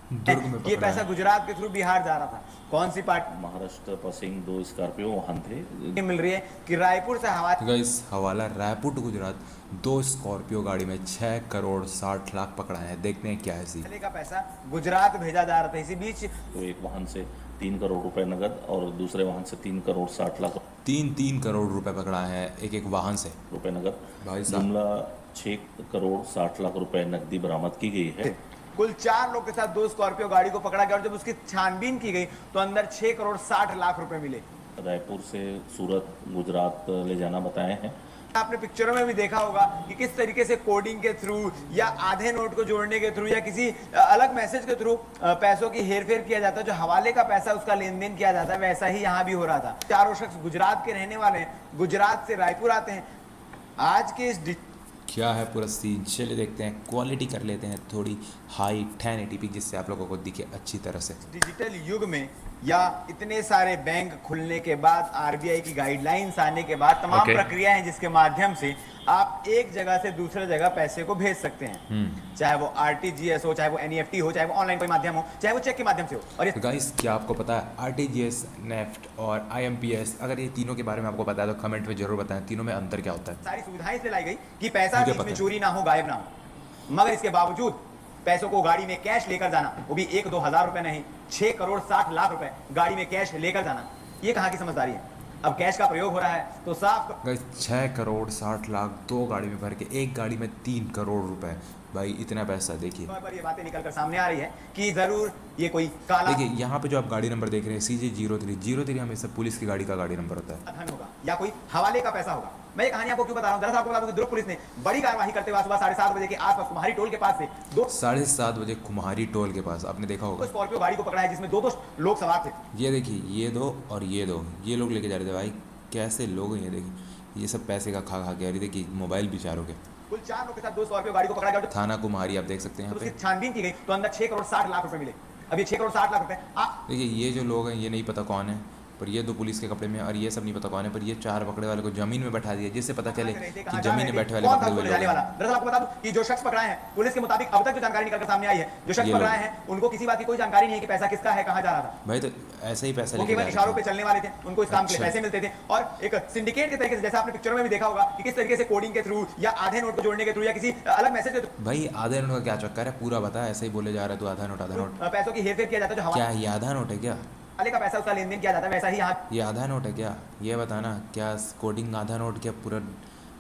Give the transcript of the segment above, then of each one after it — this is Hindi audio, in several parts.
दुर्ग में ये पकड़ा पैसा है। गुजरात के थ्रू बिहार जा रहा था। कौन सी पार्टी महाराष्ट्र पासिंग 2 स्कॉर्पियो वाहन थे। मिल रही है कि रायपुर से तो गाइस हवाला रायपुर टू गुजरात, 2 स्कॉर्पियो गाड़ी में 6 करोड़ 60 लाख पकड़ा है। देखते हैं क्या है सी। हवाले का पैसा गुजरात भेजा जा रहा था। इसी बीच तो एक वाहन से 3 करोड़ रुपए नगद और दूसरे वाहन से 3 करोड़ 60 लाख 3 करोड़ रुपए पकड़ा है एक एक वाहन से। रुपए नगद। भाई साहब। जुमला 6 करोड़ 60 लाख रुपए नकदी बरामद की गई है। कुल 4 लोग के साथ 2 स्कॉर्पियो गाड़ी को पकड़ा गया और जब उसकी छानबीन की गई तो अंदर 6 करोड़ 60 लाख रुपए मिले। रायपुर से सूरत गुजरात ले जाना बताए हैं। आपने पिक्चरों में भी देखा होगा कि किस तरीके से कोडिंग के थ्रू या आधे नोट को जोड़ने के थ्रू या किसी अलग मैसेज के थ्रू पैसों की हेरफेर किया जाता है। जो हवाले का पैसा उसका लेन देन किया जाता है, वैसा ही यहाँ भी हो रहा था। चारों शख्स गुजरात के रहने वाले हैं, गुजरात से रायपुर आते हैं। आज के इस क्या है पूरा सीन, चलिए देखते हैं। क्वालिटी कर लेते हैं थोड़ी हाई 1080p जिससे आप लोगों को दिखे अच्छी तरह से। डिजिटल युग में या इतने सारे बैंक खुलने के बाद, आरबीआई की गाइडलाइंस आने के बाद, तमाम प्रक्रियाएं जिसके माध्यम से आप एक जगह से दूसरे जगह पैसे को भेज सकते हैं। चाहे वो आरटीजीएस हो, चाहे वो एनईएफटी हो, चाहे वो ऑनलाइन कोई माध्यम हो, चाहे वो चेक के माध्यम से हो। और तो गाइस क्या आपको पता है आरटीजीएस, नेफ्ट और आईएमपीएस, अगर ये तीनों के बारे में आपको पता है तो कमेंट में जरूर बताएं तीनों में अंतर क्या होता है। सारी सुविधाएं इसलिए लाई गई कि पैसा मुझे बीच पता में है। चोरी ना हो, गायब ना हो। मगर इसके बावजूद पैसों को गाड़ी में कैश लेकर जाना, वो भी 1-2 हजार रुपए नहीं, 6 करोड़ 60 लाख रुपए गाड़ी में कैश लेकर जाना, ये कहाँ की समझदारी है। अब कैश का प्रयोग हो रहा है तो साफ गाइस 6 करोड़ 60 लाख 2 गाड़ी में भर के, एक गाड़ी में 3 करोड़ रुपए। भाई इतना पैसा देखिए। तौर पर ये बातें निकल कर सामने आ रही है कि जरूर ये कोई काला देखिए यहाँ पे जो आप गाड़ी नंबर देख रहे हैं CJ0303 हमेशा पुलिस की गाड़ी का गाड़ी नंबर होता है। धन होगा या कोई हवाले का पैसा होगा। मैं ये कहानी आपको क्यों बता रहा हूँ, दरअसल आपको बता दूं कि दुर्ग पुलिस ने बड़ी कार्रवाई करते हुए सुबह 7:30 बजे के आसपास कुम्हारी टोल के पास से 2 7:30 बजे कुम्हारी टोल के पास आपने देखा होगा। स्कॉर्पियो गाड़ी को पकड़ा है जिसमें 2 लोग सवार थे। ये देखिए ये दो और ये दो, ये लोग लेके जा रहे थे। भाई कैसे लोग हैं ये देखिए, ये सब पैसे का खा खा के। और ये देखिए मोबाइल भी चारों के। कुल 4 लोग के साथ 2 स्कॉर्पियो गाड़ी को पकड़ा गया। थाना कुम्हारी आप देख सकते हैं तो यहाँ उसकी पे। छानबीन की गई तो अंदर 6 करोड़ 60 लाख रुपए मिले। अब ये 6 करोड़ 60 लाख रुपए आप देखिए ये जो लोग हैं ये नहीं पता कौन है, पर ये 2 पुलिस के कपड़े में, और ये सब नहीं पता कौन है, पर ये 4 पकड़े वाले को जमीन में बैठा दिया जिससे पता चले कि जमीन में बैठे वाले कौन था पकड़े उसको हुए ले लोग जाने वाला। हैं। दरअसल आपको बता दूं कि जो शख्स पकड़ाए हैं, पुलिस के मुताबिक अब तक जो जानकारी निकलकर सामने आई है, जो शख्स ये लोग। पकड़ाए हैं उनको किसी बात की कोई जानकारी नहीं है कि पैसा किसका है, कहां जा रहा था। भाई तो ऐसे ही पैसा वो लेके केवल जा इशारों रहे पे चलने वाले थे, उनको इस काम के लिए अच्छा। पैसे मिलते थे। और एक सिंडिकेट के तरीके से, जैसा आपने पिक्चरों में भी देखा होगा कि किस तरीके से कोडिंग के थ्रू या आधे नोट को जोड़ने के थ्रू या किसी अलग मैसेज के थ्रू भाई आधे नोट का क्या चक्कर है पूरा बता। ऐसे ही बोले जा रहा है तू आधा नोट। पैसों की हेरफेर किया जाता है। जो क्या ये आधा नोट है क्या? हवाले का पैसा उसका लेन देन किया जाता है, वैसा ही यहाँ ये आधा नोट है क्या? ये बताना, क्या कोडिंग आधा नोट क्या पूरा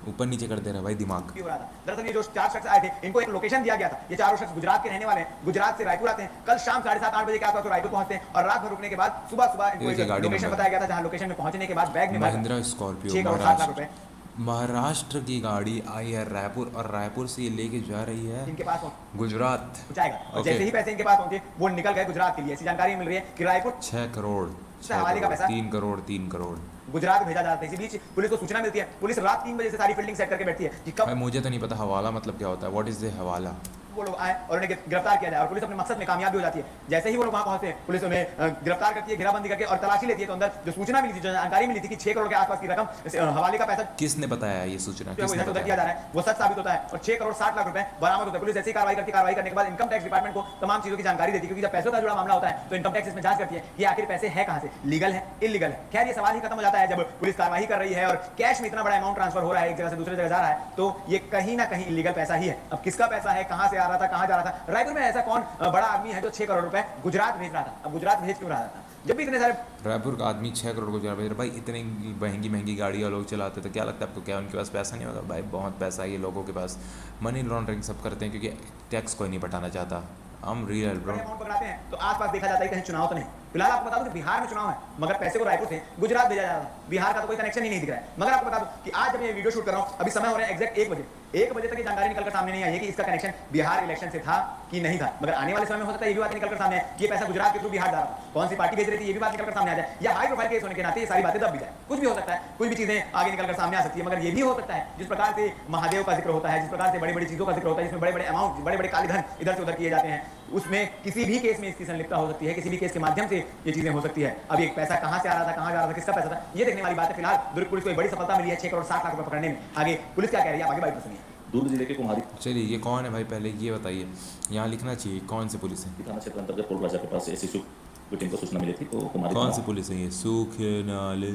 ऊपर नीचे कर दे रहा है भाई दिमाग। भी हो रहा था। दरअसल ये जो 4 शख्स आए थे, इनको एक लोकेशन दिया गया था। ये चारों शख्स गुजरात के रहने वाले हैं, गुजरात से रायपुर आते हैं। कल शाम 7:30-8 बजे के आसपास रायपुर पहुंचते हैं और रात भर रुकने के बाद सुबह इनको देखिए एक गाड़ी लोकेशन नंबर। बताया गया था, जहां लोकेशन में पहुंचने के बाद बैग में महिंद्रा स्कॉर्पियो 6 करोड़ 60 लाख रुपए महाराष्ट्र की गाड़ी आई है रायपुर, और रायपुर से ये लेके जा रही है इनके पास गुजरात। पहुंचाएगा। और ओके। जैसे ही पैसे इनके पास पहुंचे वो निकल गए गुजरात के लिए। ऐसी जानकारी मिल रही है कि रायपुर 6 करोड़ हवाले का पैसा 3 करोड़ 3 करोड़। गुजरात भेजा जाता है। इसी बीच पुलिस को सूचना मिलती है। पुलिस रात 3 बजे से सारी फील्डिंग सेट करके बैठती है कि कब भाई मुझे तो नहीं पता हवाला मतलब क्या होता है। व्हाट इज द हवाला? वो लोग आए और उन्हें गिरफ्तार किया जाए, और पुलिस अपने मकसद में कामयाब भी हो जाती है। जैसे ही वो लोग वहां पहुंचते हैं, पुलिस उन्हें गिरफ्तार करती है, घेराबंदी करके और तलाशी लेती है। तो अंदर जो सूचना मिली थी, जो जानकारी मिली थी कि 6 करोड़ के आसपास की रकम हवाले का पैसा किसने बताया ये सूचना? जो किसने इधर उधर किया बताया? जा रहा है वो सच साबित होता है और 6 करोड़ 60 लाख रुपए बरामद होता है। पुलिस ऐसी कार्रवाई करती है। कार्रवाई करने के बाद इनकम टैक्स डिपार्टमेंट को तमाम चीजों की जानकारी देती है, क्योंकि जब पैसों का जुड़ा मामला होता है तो इनकम टैक्स इसमें जांच करती है कि आखिर पैसे हैं कहां से, लीगल है इलीगल है। खैर ये सवाल ही खत्म हो जाता है जब पुलिस कार्रवाई कर रही है और कैश में इतना बड़ा अमाउंट ट्रांसफर हो रहा है, एक जगह से दूसरी जगह जा रहा है, तो ये कहीं ना कहीं इलीगल पैसा ही है। अब किसका पैसा है, कहां से आ रहा था, कहां जा रहा था? रायपुर में ऐसा कौन बड़ा आदमी है जो 6 करोड़ रुपए गुजरात भेज रहा था? अब गुजरात भेज क्यों रहा था जब भी इतने सारे रायपुर का आदमी 6 करोड़ को जा रहा है? भाई इतनी महंगी महंगी गाड़ियाँ लोग चलाते तो क्या लगता है आपको, क्या उनके पास पैसा नहीं होगा? भाई बहुत पैसा है ये लोगों के पास। मनी लॉन्ड्रिंग सब करते हैं क्योंकि टैक्स कोई नहीं पटाना चाहता। हम रियल ब्रो। अमाउंट पकड़ाते हैं तो आसपास देखा जाता है कहीं चुनाव तो नहीं। फिलहाल आपको बता दूं कि बिहार में चुनाव है, मगर पैसे को रायपुर से गुजरात भेजा जा रहा है। बिहार का तो कोई कनेक्शन ही नहीं दिख रहा है। मगर आपको बता दूं कि आज जब मैं वीडियो शूट कर रहा हूं, अभी समय हो रहा है एग्जैक्ट 1 बजे। 1 बजे तक ये जानकारी निकलकर सामने नहीं आई है कि इसका कनेक्शन बिहार इलेक्शन से था कि नहीं था। मगर आने वाले समय में हो सकता है ये भी बात निकलकर सामने आए कि ये पैसा गुजरात के थ्रू बिहार जा रहा था। कौन सी पार्टी भेज रही थी ये भी बात निकलकर सामने आ जाए, या हाई प्रोफाइल केस होने के नाते ये सारी बातें दब भी जाए। कुछ भी हो सकता है, कुछ भी चीजें आगे निकलकर सामने आ सकती है। मगर ये भी हो सकता है जिस प्रकार से महादेव का जिक्र होता है, जिस प्रकार से बड़ी बड़ी चीजों का जिक्र होता है, जिसमें बड़े बड़े अमाउंट, बड़े बड़े काले धन इधर से उधर किए जाते हैं, उसमें किसी भी केस में इसकी संलिप्तता हो सकती है। किसी भी केस के माध्यम से ये चीजें हो सकती है। अब ये पैसा कहां से आ रहा था, कहां जा रहा था, किसका पैसा था, ये देखने वाली बात है। फिलहाल दुर्ग पुलिस को एक बड़ी सफलता मिली है 6 करोड़ 60 लाख रुपए पकड़ने में। आगे पुलिस क्या कह रही है आप आगे बाइट में सुनिए। दुर्ग जिले के कुम्हारी चलिए ये कौन है भाई, पहले ये बताइए, यहाँ लिखना चाहिए कौन सी पुलिस है, थाना क्षेत्र अंतर्गत टोल प्लाजा के पास एसएसयू की टीम को सूचना मिली थी, तो कुम्हारी कौन थाना सी पुलिस है ये, सूखनाले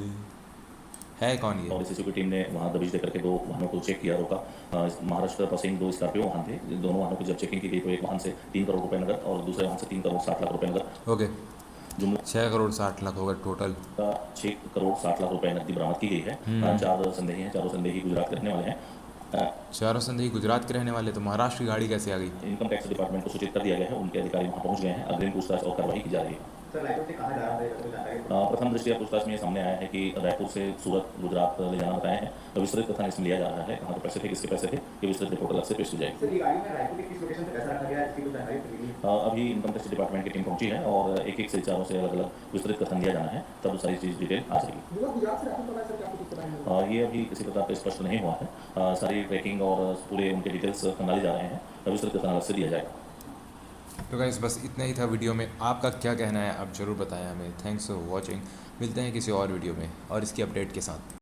है कौन ये? और एसएसयू की टीम ने वहां दबिश देकर के 2 वाहनों को चेक किया, रोका। महाराष्ट्र पासिंग 2 स्कॉर्पियो वाहन थे। दोनों वाहनों की जब चेकिंग की गई तो एक वाहन से 3 करोड़ रुपए नगद और दूसरे वाहन से 3 करोड़ 60 लाख रुपए नगद, ओके, जुमला 6 करोड़ 60 लाख होगा टोटल। 6 करोड़ 60 लाख रुपए नकदी बरामद की गई है। 4 संदेही हैं, चारों संदेही गुजरात के रहने वाले हैं। चारों संदेही गुजरात के रहने वाले, तो महाराष्ट्र की गाड़ी कैसे आ गई? इनकम टैक्स डिपार्टमेंट को सूचित कर दिया गया है, उनके अधिकारी वहां पहुंच गए हैं, अग्रिम पूछताछ और कार्रवाई की जा रही है। सर रायपुर से कहाँ जा रहा है कोई जानकारी? प्रथम दृष्टया पूछताछ में ये सामने आया है कि रायपुर से सूरत गुजरात ले जाना बताया है, तो विस्तृत कथन इसमें लिया जा रहा है, कहाँ के पैसे थे, किसके पैसे थे, ये विस्तृत रिपोर्ट अलग से पेश की जाएगी। सर ये गाड़ी में रायपुर के किस लोकेशन से पैसा रखा गया है, इसकी कोई जानकारी मिली है? अभी इनकम टैक्स डिपार्टमेंट की टीम पहुंची है और एक से चारों से अलग अलग विस्तृत कथन दिया जाना है, तब सारी चीज़ डिटेल आ जाएगी। गुजरात से रायपुर सर क्या कुछ पता है? ये अभी किसी प्रकार का स्पष्ट नहीं हुआ है। सारी ट्रैकिंग और पूरे उनके डिटेल्स खंगाले जा रहे हैं, विस्तृत कथन अलग से दिया जाएगा। तो गाइस बस इतना ही था वीडियो में, आपका क्या कहना है आप ज़रूर बताएं हमें। थैंक्स फॉर वॉचिंग, मिलते हैं किसी और वीडियो में और इसकी अपडेट के साथ।